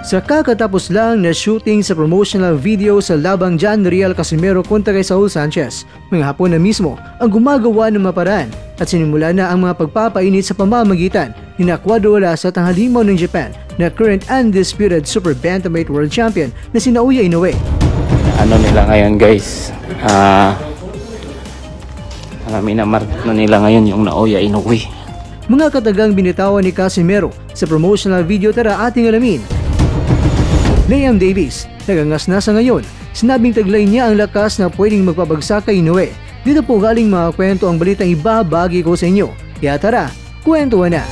Sa kakatapos lang na shooting sa promotional video sa labang John Riel Casimero kontra kay Saul Sanchez, mga Hapon na mismo ang gumagawa ng maparaan at sinimula na ang mga pagpapainit sa pamamagitan ni Quadrado at ang halimaw ng Japan na current undisputed Super Bantamweight World Champion na si Naoya Inoue. Ano nila ngayon guys, minamarket na nila ngayon yung Naoya Inoue. Mga katagang binitawan ni Casimero sa promotional video, tara ating alamin. Liam Davis, nagangas na sa ngayon. Sinabing taglay niya ang lakas na pwedeng magpabagsak kay Inoue. Dito po galing mga kwento ang balitang ibabagi ko sa inyo. Kaya tara, kwentuhan na!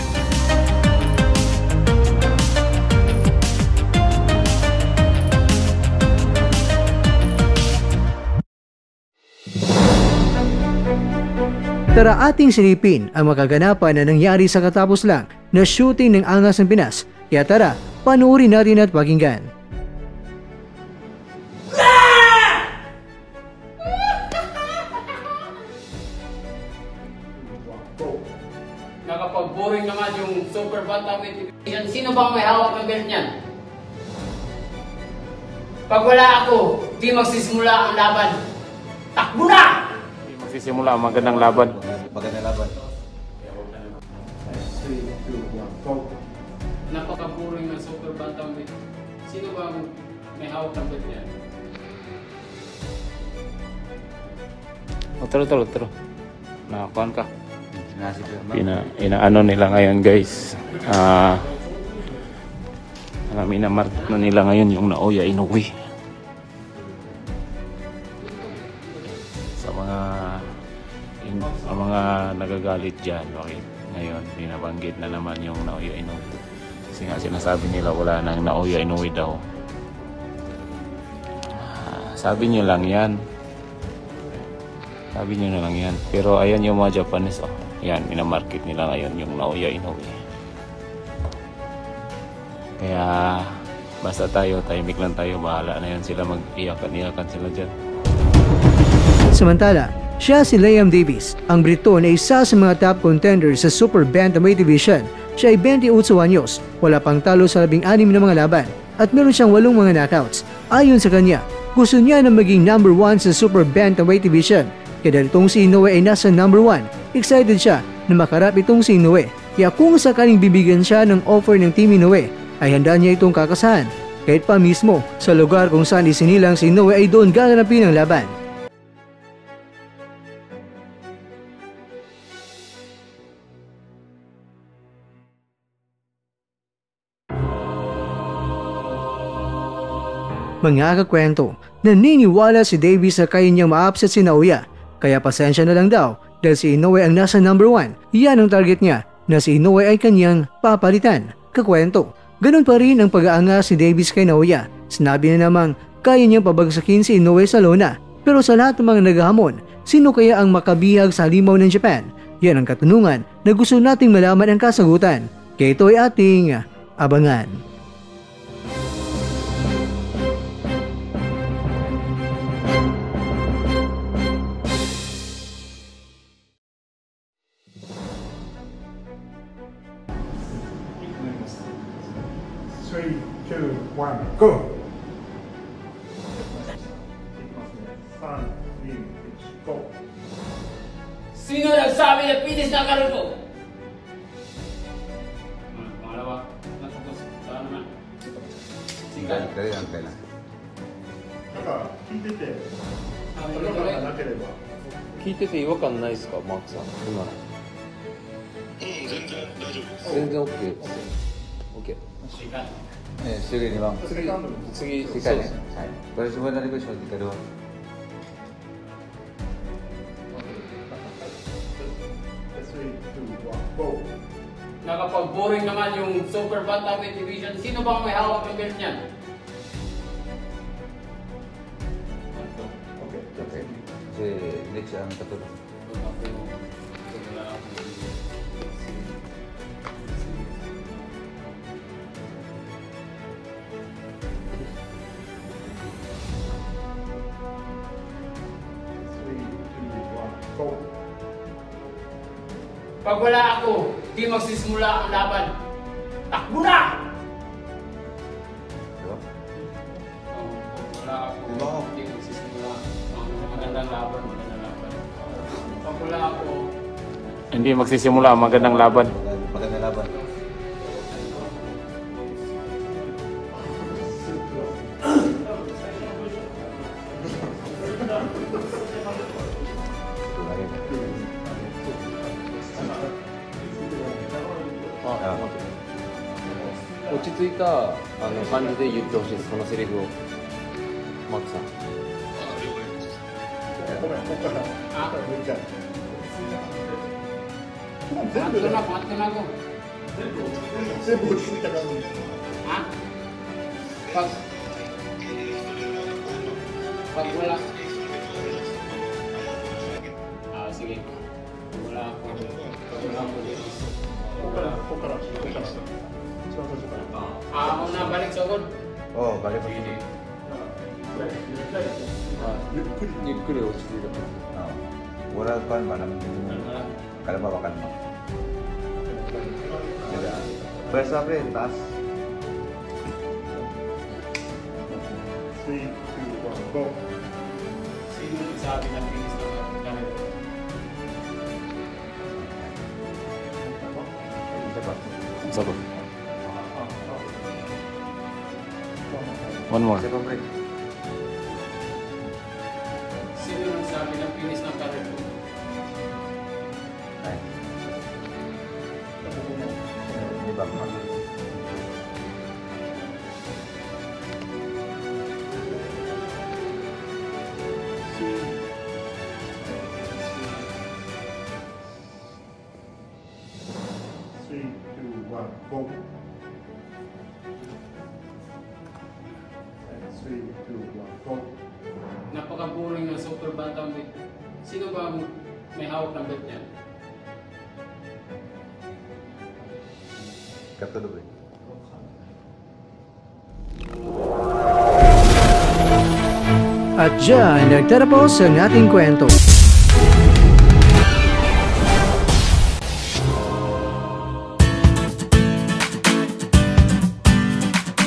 Tara ating silipin ang makaganapan na nangyari sa katapos lang na shooting ng Angas ng Pinas. Kaya tara, panuorin natin at pakinggan. Nakapag-boring naman yung Super Bantamweight Division. Sino bang may hawak ng belt niyan? Pag wala ako, di magsisimula ang laban. Takbo na! Di magsisimula ang magandang laban. Magandang laban. Napaka-boring ng Super Bantamweight. Sino bang may hawak ng belt niyan? Turo. Nakakuhan ka. Inaano nila ngayon guys, minamarket na nila ngayon yung Naoya Inoue. Sa mga nagagalit dyan, bakit ngayon binabanggit na naman yung Naoya Inoue? Kasi nga sinasabi nila wala nang Naoya Inoue daw. Sabi nyo lang yan. Pero ayan yung mga Japanese, yan, minamarket nila ngayon yung Naoya Inoue. Kaya basta tayo, tahimik lang tayo, bahala na yan sila, mag-iyakan sila dyan. Samantala, siya si Liam Davis, ang Brito na isa sa mga top contenders sa Super Bantamweight Division. Siya ay 28 anyos, wala pang talo sa 16 na mga laban, at meron siyang 8 mga knockouts. Ayon sa kanya, gusto niya na maging number 1 sa Super Bantamweight Division. Kaya dahil itong si Inoue ay nasa number 1, excited siya na makarap itong si Inoue. Kaya kung sakaling bibigyan siya ng offer ng Team Inoue, ay handa niya itong kakasahan. Kahit pa mismo sa lugar kung saan isinilang si Inoue ay doon gaganapin ang laban. Mga kakwento, naniniwala si Davis na kaya niyang ma-upset si Naoya. Kaya pasensya na lang daw dahil si Inoue ang nasa number 1. Yan ang target niya na si Inoue ay kanyang papalitan. Kakwento, ganun pa rin ang pag-aangas si Davis kay Naoya. Sinabi na namang kaya niyang pabagsakin si Inoue sa lona. Pero sa lahat ng mga naghahamon, sino kaya ang makabihag sa halimaw ng Japan? Yan ang katanungan na gusto nating malaman ang kasagutan. Kaya ito ay ating abangan. Three, two, one, go! 3, 2, 1, go! Sino nagsabi na pinis na karoon ko? Pangalawa, natapos. Saan naman? Sige, lang kayo lang. 聞いてて、Sabi 違和 ko 感が tuloy. なければ。聞いてて違和感ないですか、マークさん。今の。全然 OK です。OK。 Sikat. Sige, di bang? 次、 Sige,そう hai. Baru semua dari ko siya, kedua. Nakapag-boring naman yung Super Bantamweight Division. Sino bang may hawak ng belt niyan? Okay. Si next ang katulog. Pag wala ako, di magsisimula ang laban. Takbo na! Hindi magsisimula ang magandang laban. Maganda laban.あ、落ち着いた感じで言ってほしいです、このセリフを。マークさん。ごめん、ここから抜いちゃう。全部Pangatlo na ko. 全部落ち着いた感じ。 Ha? Pag wala. Sige. Wala ako. Pag wala ako dito. ここから。一番最初から。 Ako na balik sa good. Oh, balik mo. ゆっくり落ち着いた。 Wala pa naman. Kalabawakan mo. First up rin, taas. 3, 2, 1, go. Sino nagsabi ng finish na ganito? Isa pa. One more. Second break. Sino nagsabi ng finish ng career ko? Ay. Di ba? Three, two, one, go. And 3, 2, 1, go. Napaka-boring ng super bantamweight. Sino ba ang may hawak ng belt niya? Katuloy. At dyan, nagtatapos ang ating kwento.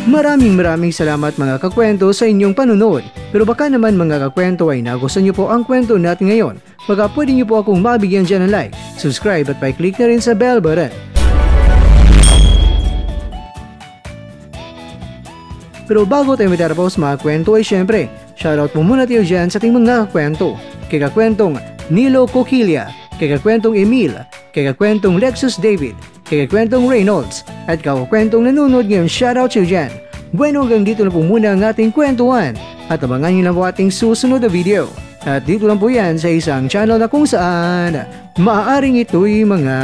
Maraming salamat mga kakwento sa inyong panunood. Pero baka naman mga kakwento ay nagustuhan niyo po ang kwento natin ngayon. Baka pwede niyo po akong mabigyan dyan ng like, subscribe at pa-click na rin sa bell button. Pero bago tayo matapos mga kwento ay syempre, shoutout mo muna tayo dyan sa ating mga kakwento. Kay kakwentong Nilo Coquilla, kay kakwentong Emil, kay kakwentong Lexus David, kay kakwentong Reynolds, at kakwentong nanonood ngayon, shoutout siya dyan. Bueno, hanggang dito na po muna ang ating kwentuhan at abangan nyo lang po ating susunod na video. At dito lang po yan sa isang channel na kung saan maaaring ito'y mga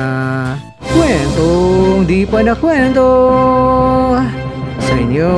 kwentong di pa na kwento sa inyo.